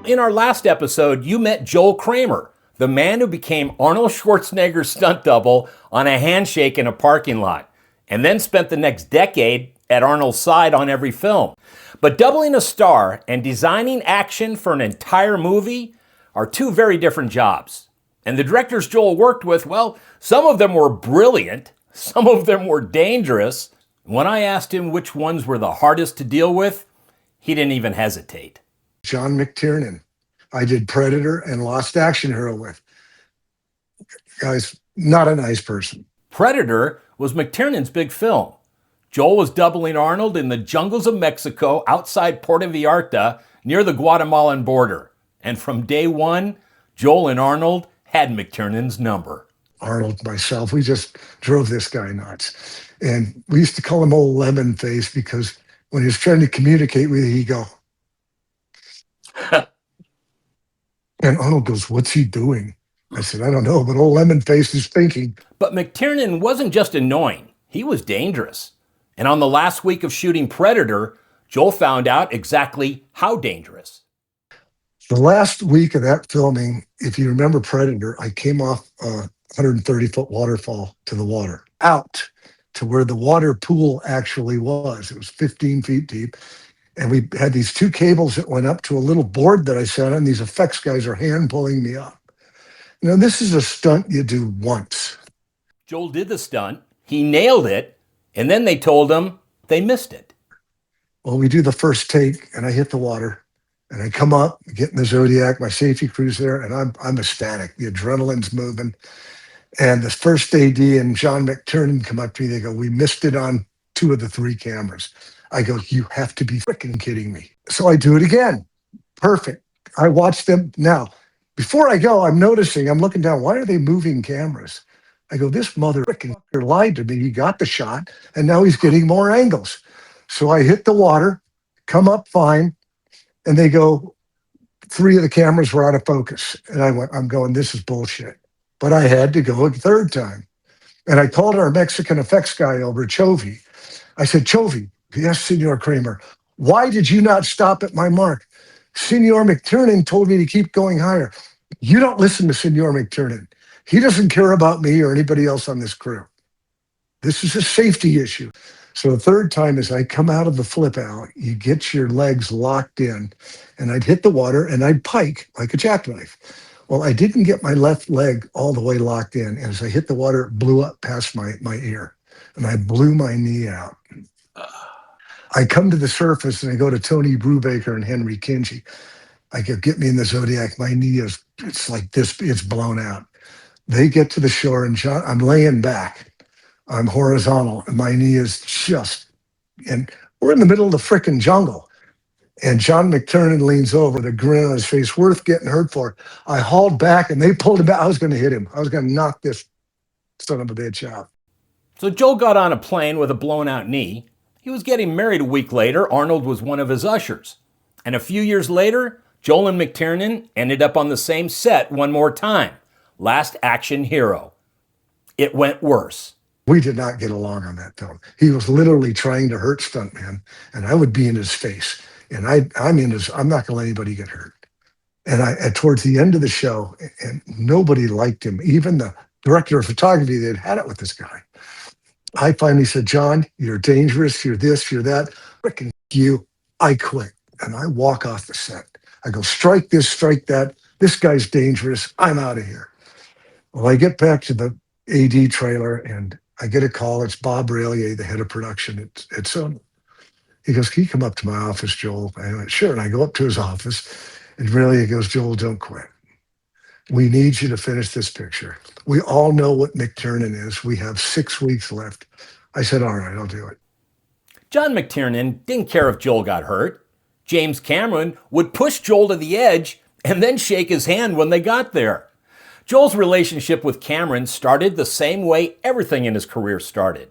In our last episode, you met Joel Kramer, the man who became Arnold Schwarzenegger's stunt double on a handshake in a parking lot, and then spent the next decade at Arnold's side on every film. But doubling a star and designing action for an entire movie are two very different jobs. And the directors Joel worked with, well, some of them were brilliant, some of them were dangerous. When I asked him which ones were the hardest to deal with, he didn't even hesitate. John McTiernan, I did Predator and Lost Action Hero with. Guy's not a nice person. Predator was McTiernan's big film. Joel was doubling Arnold in the jungles of Mexico outside Puerto Vallarta near the Guatemalan border. And from day one, Joel and Arnold had McTiernan's number. Arnold, myself, we just drove this guy nuts. And we used to call him old Lemonface because when he was trying to communicate with you, he'd go. And Arnold goes, "What's he doing?" I said, "I don't know, but old Lemonface is thinking." But McTiernan wasn't just annoying. He was dangerous. And on the last week of shooting Predator, Joel found out exactly how dangerous. The last week of that filming, if you remember Predator, I came off a 130-foot waterfall to the water, out to where the water pool actually was. It was 15 feet deep. And we had these two cables that went up to a little board that I sat on. These effects guys are hand pulling me up. You know, this is a stunt you do once. Joel did the stunt. He nailed it. And then they told him they missed it. Well, we do the first take and I hit the water and I come up, get in the Zodiac, my safety crew's there, and I'm ecstatic. The adrenaline's moving. And the first AD and John McTiernan come up to me. They go, "We missed it on 2 of the 3 cameras." I go, "You have to be freaking kidding me." So I do it again. Perfect. I watch them. Now, before I go, I'm noticing, I'm looking down. Why are they moving cameras? I go, "This mother freaking lied to me. He got the shot, and now he's getting more angles." So I hit the water, come up fine, and they go, 3 of the cameras were out of focus. And I'm going, this is bullshit. But I had to go a third time. And I called our Mexican effects guy over, Chovy. I said, "Chovy, yes, Senor Kramer, why did you not stop at my mark? Senor McTiernan told me to keep going higher." You don't listen to Senor McTiernan. He doesn't care about me or anybody else on this crew. This is a safety issue. So the third time is I come out of the flip out, you get your legs locked in, and I'd hit the water and I'd pike like a jackknife. Well, I didn't get my left leg all the way locked in. And as I hit the water, it blew up past my ear and I blew my knee out. I come to the surface and I go to Tony Brubaker and Henry Kinsey. I go, "Get me in the Zodiac. My knee it's like this, it's blown out." They get to the shore and I'm laying back. I'm horizontal and my knee is and we're in the middle of the frickin' jungle. And John McTiernan leans over with a grin on his face, "Worth getting hurt for." I hauled back and they pulled him back. I was going to hit him. I was going to knock this son of a bitch out. So Joel got on a plane with a blown out knee. He was getting married a week later. Arnold was one of his ushers. And a few years later, Joel and McTiernan ended up on the same set one more time. Last Action Hero. It went worse. We did not get along on that film. He was literally trying to hurt Stuntman, and I would be in his face. And I'm not going to let anybody get hurt. And towards the end of the show, and nobody liked him. Even the director of photography, they'd had it with this guy. I finally said, "John, you're dangerous. You're this, you're that. Frickin' you." I quit. And I walk off the set. I go, "Strike this, strike that. This guy's dangerous. I'm out of here." Well, I get back to the AD trailer and I get a call. It's Bob Raylier, the head of production at Sony. He goes, "Can you come up to my office, Joel?" I went, "Sure." And I go up to his office and Raylier goes, "Joel, don't quit. We need you to finish this picture. We all know what McTiernan is. We have 6 weeks left." I said, "All right, I'll do it." John McTiernan didn't care if Joel got hurt. James Cameron would push Joel to the edge and then shake his hand when they got there. Joel's relationship with Cameron started the same way everything in his career started,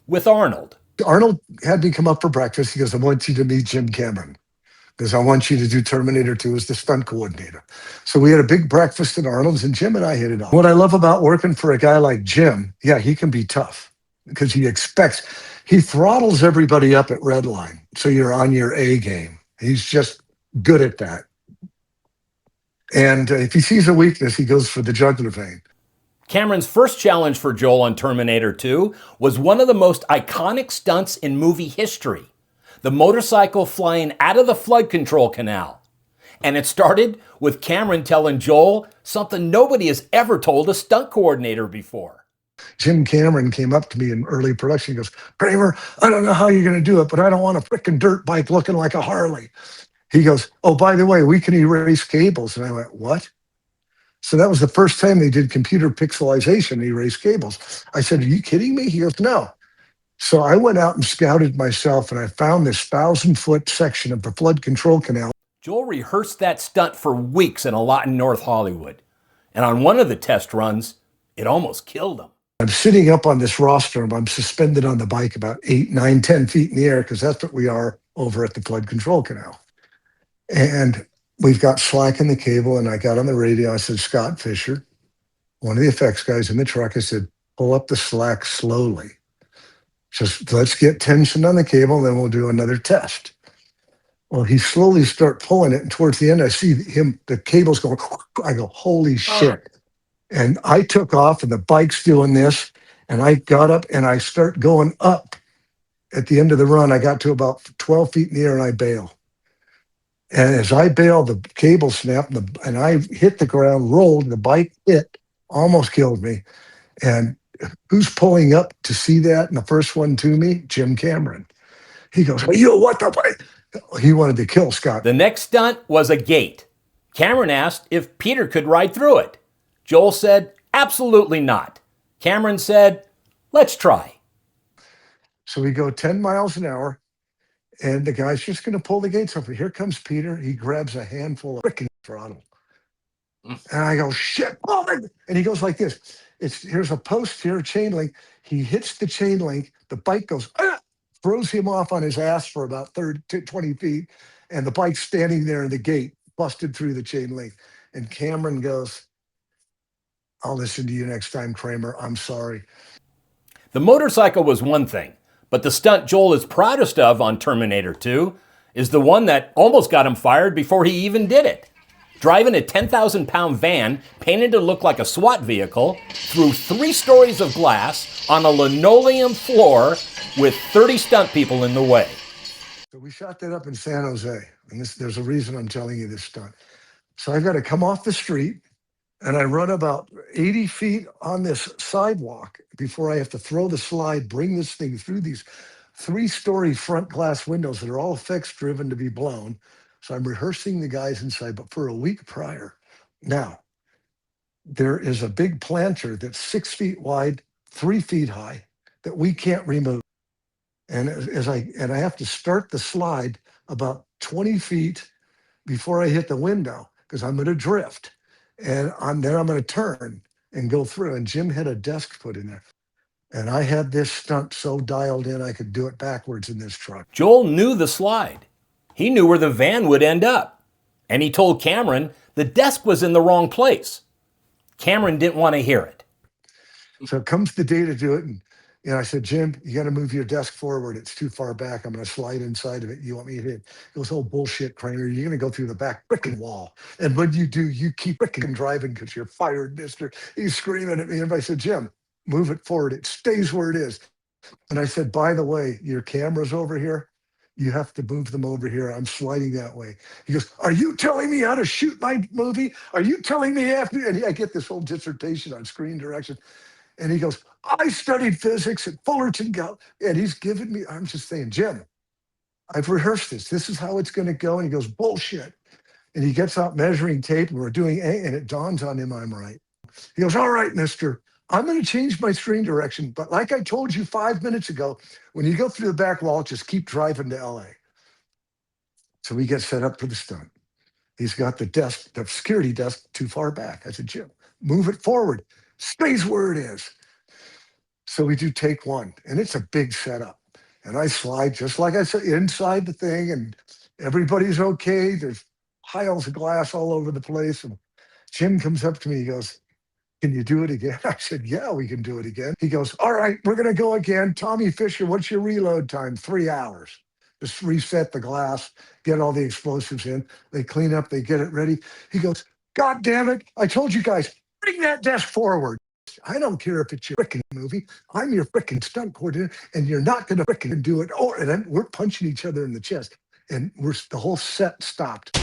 with Arnold. Arnold had me come up for breakfast. He goes, "I want you to meet Jim Cameron because I want you to do Terminator 2 as the stunt coordinator." So we had a big breakfast at Arnold's and Jim and I hit it off. What I love about working for a guy like Jim, yeah, he can be tough because he throttles everybody up at Redline. So you're on your A game. He's just good at that. And if he sees a weakness, he goes for the jugular vein. Cameron's first challenge for Joel on Terminator 2 was one of the most iconic stunts in movie history: the motorcycle flying out of the flood control canal. And it started with Cameron telling Joel something nobody has ever told a stunt coordinator before. Jim Cameron came up to me in early production. He goes, Kramer, I don't know how you're going to do it, but I don't want a freaking dirt bike looking like a Harley. He goes, oh, by the way, we can erase cables. And I went, what? So that was the first time they did computer pixelization, erase cables. I said, are you kidding me? He goes, no. So I went out and scouted myself, and I found this 1,000-foot section of the flood control canal. Joel rehearsed that stunt for weeks in a lot in North Hollywood. And on one of the test runs, it almost killed him. I'm sitting up on this rostrum. I'm suspended on the bike about 8, 9, 10 feet in the air, because that's what we are over at the flood control canal. And we've got slack in the cable, and I got on the radio. I said, Scott Fisher, one of the effects guys in the truck, I said, pull up the slack slowly. Just let's get tension on the cable, and then we'll do another test. Well, he slowly start pulling it, and towards the end, I see him, the cable's going, I go, holy shit. And I took off, and the bike's doing this, and I got up, and I start going up. At the end of the run, I got to about 12 feet in the air, and I bail. And as I bailed, the cable snapped, and I hit the ground, rolled, the bike hit, almost killed me. And who's pulling up to see that? And the first one to me, Jim Cameron. He goes, hey, you what the bike? He wanted to kill Scott. The next stunt was a gate. Cameron asked if Peter could ride through it. Joel said, absolutely not. Cameron said, let's try. So we go 10 miles an hour, and the guy's just going to pull the gates open. Here comes Peter. He grabs a handful of freaking throttle. And I go, shit. Oh, and he goes like this. Here's a post here, chain link. He hits the chain link. The bike goes, throws him off on his ass for about 20 feet. And the bike's standing there in the gate, busted through the chain link. And Cameron goes, I'll listen to you next time, Kramer. I'm sorry. The motorcycle was one thing, but the stunt Joel is proudest of on Terminator 2 is the one that almost got him fired before he even did it. Driving a 10,000-pound van painted to look like a SWAT vehicle through 3 stories of glass on a linoleum floor with 30 stunt people in the way. So we shot that up in San Jose, and there's a reason I'm telling you this stunt. So I've got to come off the street, and I run about 80 feet on this sidewalk before I have to throw the slide, bring this thing through these 3-story front glass windows that are all effects driven to be blown. So I'm rehearsing the guys inside, but for a week prior. Now, there is a big planter that's 6 feet wide, 3 feet high, that we can't remove. And I have to start the slide about 20 feet before I hit the window, because I'm going to drift. And then I'm going to turn and go through. And Jim had a desk put in there. And I had this stunt so dialed in, I could do it backwards in this truck. Joel knew the slide. He knew where the van would end up. And he told Cameron the desk was in the wrong place. Cameron didn't want to hear it. So it comes the day to do it. And I said, Jim, you got to move your desk forward. It's too far back. I'm going to slide inside of it. You want me to hit? He goes, oh, bullshit, Kramer. You're going to go through the back frickin' wall. And when you do, you keep frickin' driving because you're fired, mister. He's screaming at me. And I said, Jim, move it forward. It stays where it is. And I said, by the way, your camera's over here. You have to move them over here. I'm sliding that way. He goes, are you telling me how to shoot my movie? Are you telling me after? And I get this whole dissertation on screen direction. And he goes, I studied physics at Fullerton. And he's giving me, I'm just saying, Jim, I've rehearsed this. This is how it's going to go. And he goes, bullshit. And he gets out measuring tape, and we're doing A, and it dawns on him I'm right. He goes, all right, mister, I'm going to change my screen direction. But like I told you 5 minutes ago, when you go through the back wall, just keep driving to LA. So we get set up for the stunt. He's got the desk, the security desk, too far back. I said, Jim, move it forward. Stays where it is. So we do take 1, and it's a big setup. And I slide, just like I said, inside the thing, and everybody's okay. There's piles of glass all over the place. And Jim comes up to me, he goes, can you do it again? I said, yeah, we can do it again. He goes, all right, we're going to go again. Tommy Fisher, what's your reload time? 3 hours. just reset the glass, get all the explosives in. They clean up, they get it ready. He goes, God damn it, I told you guys, bring that desk forward. I don't care if it's your frickin' movie. I'm your frickin' stunt coordinator, and you're not going to frickin' do it. Oh, and then we're punching each other in the chest, and the whole set stopped.